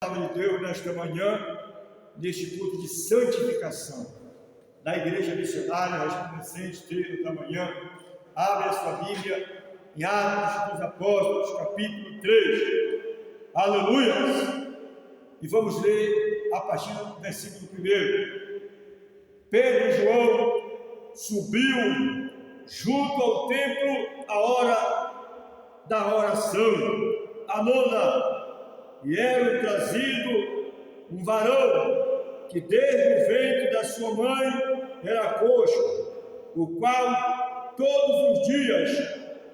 Palavra de Deus nesta manhã, neste culto de santificação da Igreja Missionária Resplandecente Treino da Manhã. Abre a sua Bíblia em Atos dos Apóstolos, capítulo 3. Aleluia! E vamos ler a partir do versículo 1. Pedro e João subiu junto ao templo à hora da oração, a nona. E era trazido um varão que desde o ventre da sua mãe era coxo, o qual todos os dias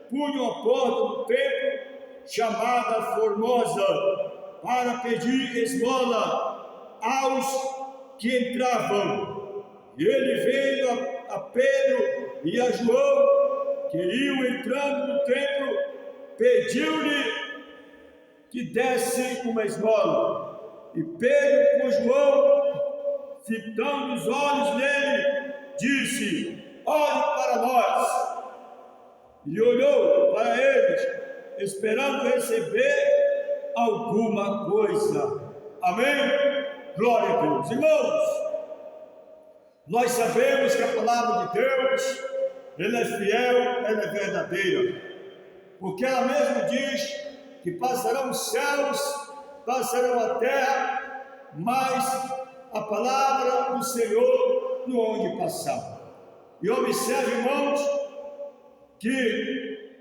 punham a porta do templo, chamada Formosa, para pedir esmola aos que entravam. E ele veio a Pedro e a João, que iam entrando no templo, pediu-lhe que desse uma esmola. E Pedro, com João, fitando os olhos nele, disse: olhe para nós. E olhou para eles, esperando receber alguma coisa. Amém? Glória a Deus. Irmãos, nós sabemos que a palavra de Deus, ela é fiel, ela é verdadeira, porque ela mesmo diz que passarão os céus, passarão a terra, mas a palavra do Senhor não onde passar. E observe, irmãos, que,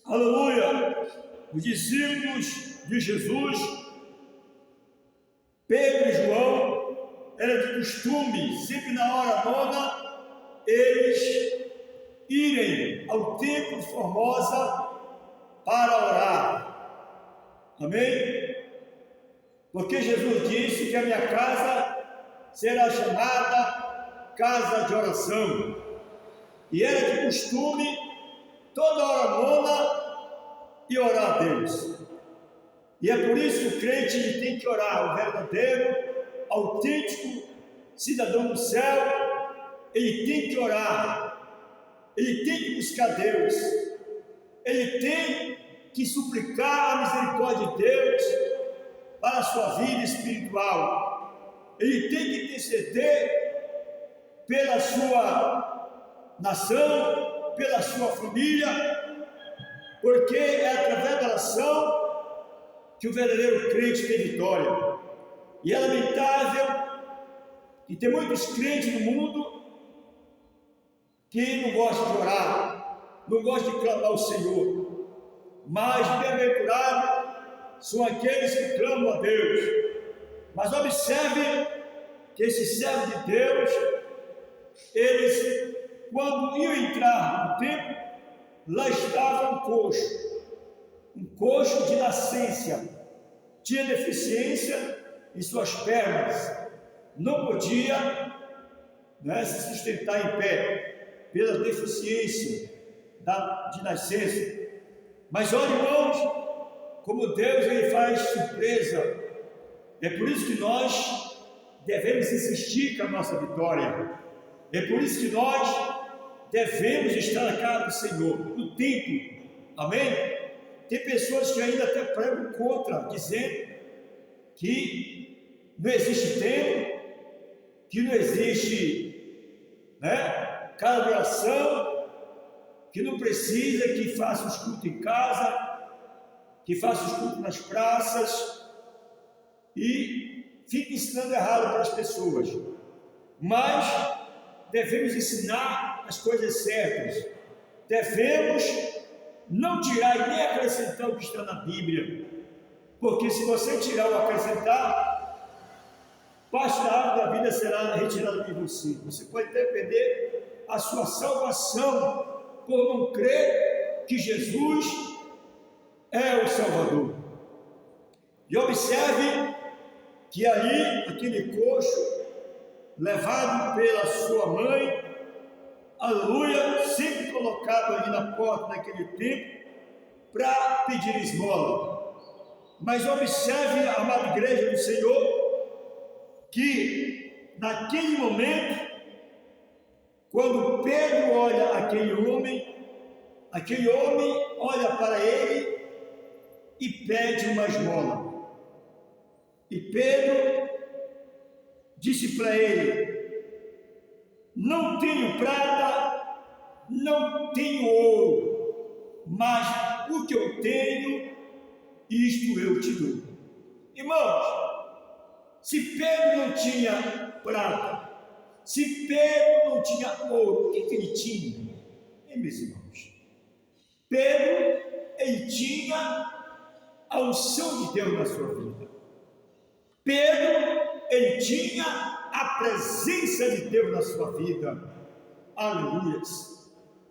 aleluia, os discípulos de Jesus, Pedro e João, era de costume, sempre na hora nona, eles irem ao templo Formosa para orar. Amém? Porque Jesus disse que a minha casa será chamada casa de oração. E era de costume toda hora nona e orar a Deus. E é por isso que o crente tem que orar. O verdadeiro, autêntico cidadão do céu, ele tem que orar. Ele tem que buscar Deus. Ele tem que suplicar a misericórdia de Deus para a sua vida espiritual. Ele tem que interceder pela sua nação, pela sua família, porque é através da oração que o verdadeiro crente tem vitória. E é lamentável que tem muitos crentes no mundo que não gostam de orar, não gostam de clamar ao Senhor. Mas bem-aventurados são aqueles que clamam a Deus. Mas observe que esses servos de Deus, eles, quando iam entrar no templo, lá estava um coxo de nascença, tinha deficiência em suas pernas, não podia se sustentar em pé, pela deficiência de nascença. Mas olha, irmãos, como Deus ele faz surpresa. É por isso que nós devemos insistir com a nossa vitória. É por isso que nós devemos estar na casa do Senhor, no templo. Amém? Tem pessoas que ainda até pregam contra, dizendo que não existe templo, que não existe casa de oração, que não precisa que faça os cultos em casa, que faça os cultos nas praças, e fica ensinando errado para as pessoas. Mas devemos ensinar as coisas certas. Devemos não tirar e nem acrescentar o que está na Bíblia, porque se você tirar ou acrescentar, parte da árvore da vida será retirada de você. Você pode até perder a sua salvação por não crer que Jesus é o Salvador. E observe que aí, aquele coxo, levado pela sua mãe, aleluia, sempre colocado ali na porta daquele templo, para pedir esmola. Mas observe, amada igreja do Senhor, que naquele momento, quando Pedro olha aquele homem olha para ele e pede uma esmola. E Pedro disse para ele: não tenho prata, não tenho ouro, mas o que eu tenho, isto eu te dou. Irmãos, se Pedro não tinha prata, se Pedro não tinha ouro, o que ele tinha? Meus irmãos, Pedro, ele tinha a unção de Deus na sua vida. Pedro, ele tinha a presença de Deus na sua vida. Aleluia.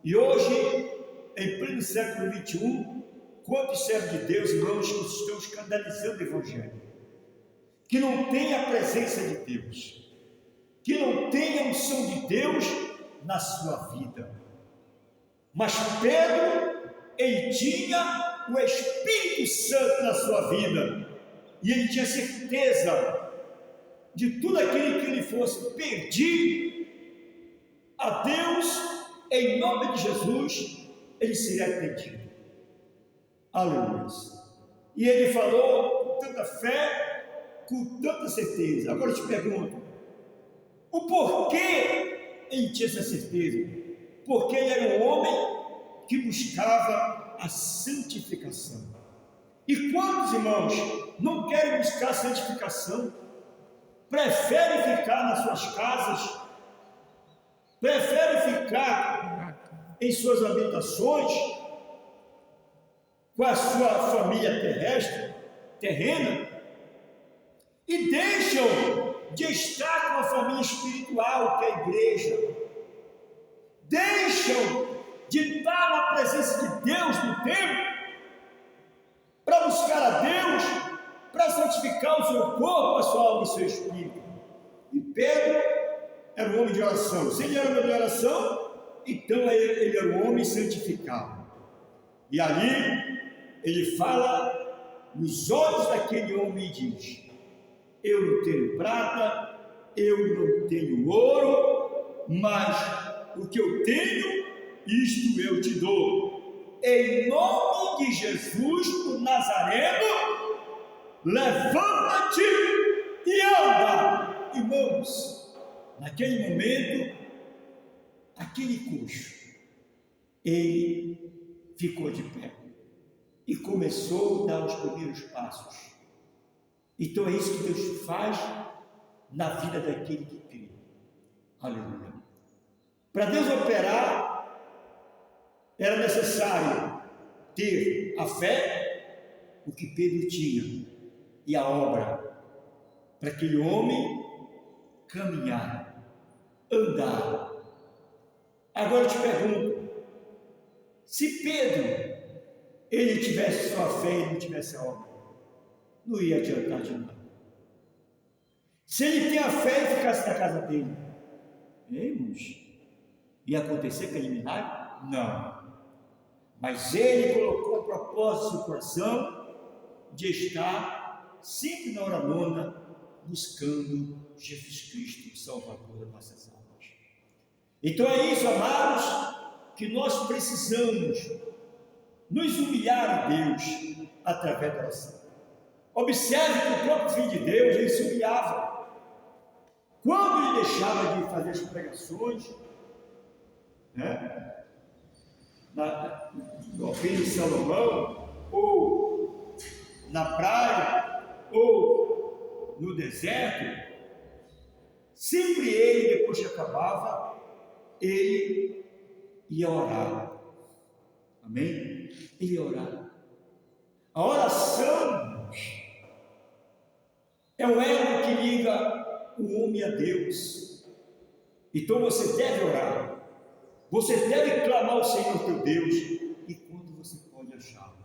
E hoje, em pleno século 21, quantos servos de Deus, irmãos, que estão escandalizando o Evangelho, que não tem a presença de Deus, que não tem a unção de Deus na sua vida. Mas Pedro, ele tinha o Espírito Santo na sua vida, e ele tinha certeza de tudo aquilo que ele fosse pedir a Deus, em nome de Jesus, ele seria atendido. Aleluia. E ele falou com tanta fé, com tanta certeza. Agora eu te pergunto, o porquê ele tinha essa certeza? Porque ele era um homem que buscava a santificação. E quantos irmãos não querem buscar a santificação? Preferem ficar nas suas casas, preferem ficar em suas habitações, com a sua família terrena, e deixam de estar com a família espiritual, que é a igreja, deixam de estar na presença de Deus no templo, para buscar a Deus, para santificar o seu corpo, a sua alma e o seu espírito. E Pedro era um homem de oração. Se ele era um homem de oração, então ele era um homem santificado. E ali ele fala nos olhos daquele homem e diz: eu não tenho prata, eu não tenho ouro, mas o que eu tenho, isto eu te dou. Em nome de Jesus, o Nazareno, levanta-te e anda. Irmãos, naquele momento, aquele coxo, ele ficou de pé e começou a dar os primeiros passos. Então é isso que Deus faz na vida daquele que crê. Aleluia. Para Deus operar, era necessário ter a fé, o que Pedro tinha, e a obra, para aquele homem caminhar, andar. Agora eu te pergunto, se Pedro, ele tivesse só a fé e não tivesse a obra, não ia adiantar de nada. Se ele tem a fé e ficasse na casa dele, irmãos, ia acontecer aquele milagre? Não. Mas ele colocou o propósito no coração de estar sempre na hora nona, buscando Jesus Cristo, o Salvador das nossas almas. Então é isso, amados, que nós precisamos nos humilhar a Deus através da oração. Observe que o próprio Filho de Deus, ele se humilhava. Quando ele deixava de fazer as pregações, no filho de Salomão, ou na praia, ou no deserto, sempre ele, depois que acabava, ele ia orar. Amém? Ele ia orar. A oração é o elo que liga o homem a Deus. Então você deve orar. Você deve clamar ao Senhor teu Deus, e quando você pode achá-lo.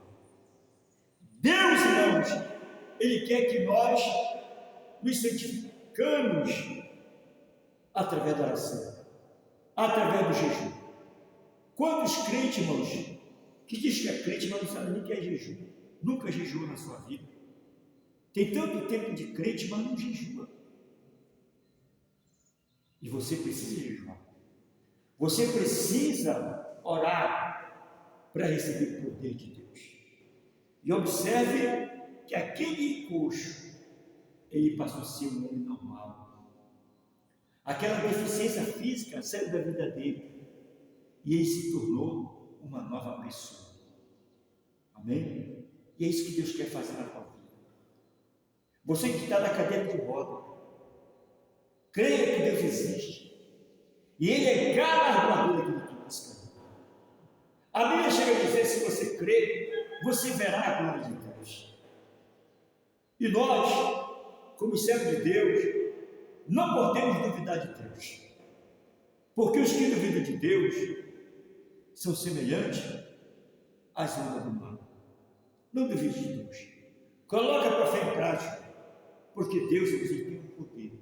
Deus, irmãos, Ele quer que nós nos santificamos através da oração, através do jejum. Quantos crentes, irmãos, que diz que é crente, mas não sabe nem o que é jejum, nunca jejuou na sua vida, tem tanto tempo de crente, mas não jejua. E você precisa jejuar. Você precisa orar para receber o poder de Deus. E observe que aquele coxo, ele passou a ser um homem normal. Aquela deficiência física saiu da vida dele e ele se tornou uma nova pessoa. Amém? E é isso que Deus quer fazer na tua vida. Você que está na cadeira de roda, creia que Deus existe e Ele é galardoador daquilo que busca. A Bíblia chega a dizer: se você crê, você verá a glória de Deus. E nós, como servos de Deus, não podemos duvidar de Deus, porque os que duvidam de Deus são semelhantes às ondas do mar. Não duvide de Deus, coloca a tua fé em prática, porque Deus tem o poder.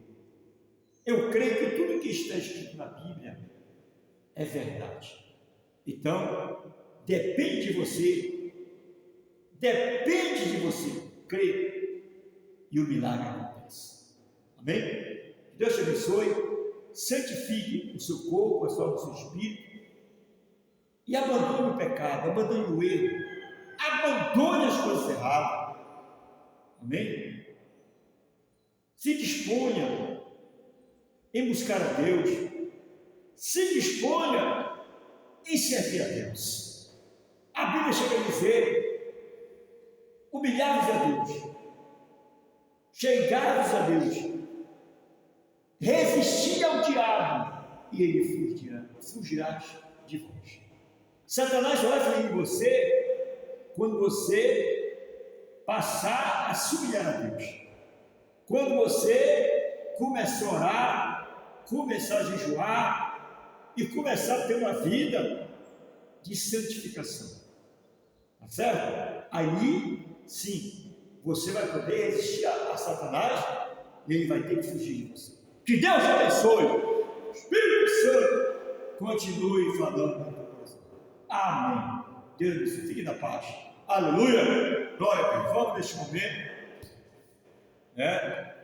Eu creio que tudo que está escrito na Bíblia é verdade. Então, depende de você crer e o milagre acontece. Amém? Que Deus te abençoe, santifique o seu corpo, a sua alma, o seu espírito e abandone o pecado, abandone o erro, abandone as coisas erradas. Amém? Se disponha em buscar a Deus, se disponha em servir a Deus. A Bíblia chega a dizer: humilhar-vos a Deus, chegar-vos a Deus, resistir ao diabo e ele fugirá de vós. Satanás vai fazer em você quando você passar a se humilhar a Deus, quando você começar a orar, começar a jejuar e começar a ter uma vida de santificação. Tá certo? Aí sim você vai poder resistir a Satanás e ele vai ter que fugir de você. Que Deus te abençoe. O Espírito Santo continue falando no teu coração. Amém. Deus abençoe. Fique na paz. Aleluia. Glória a Deus. Vamos neste momento, né?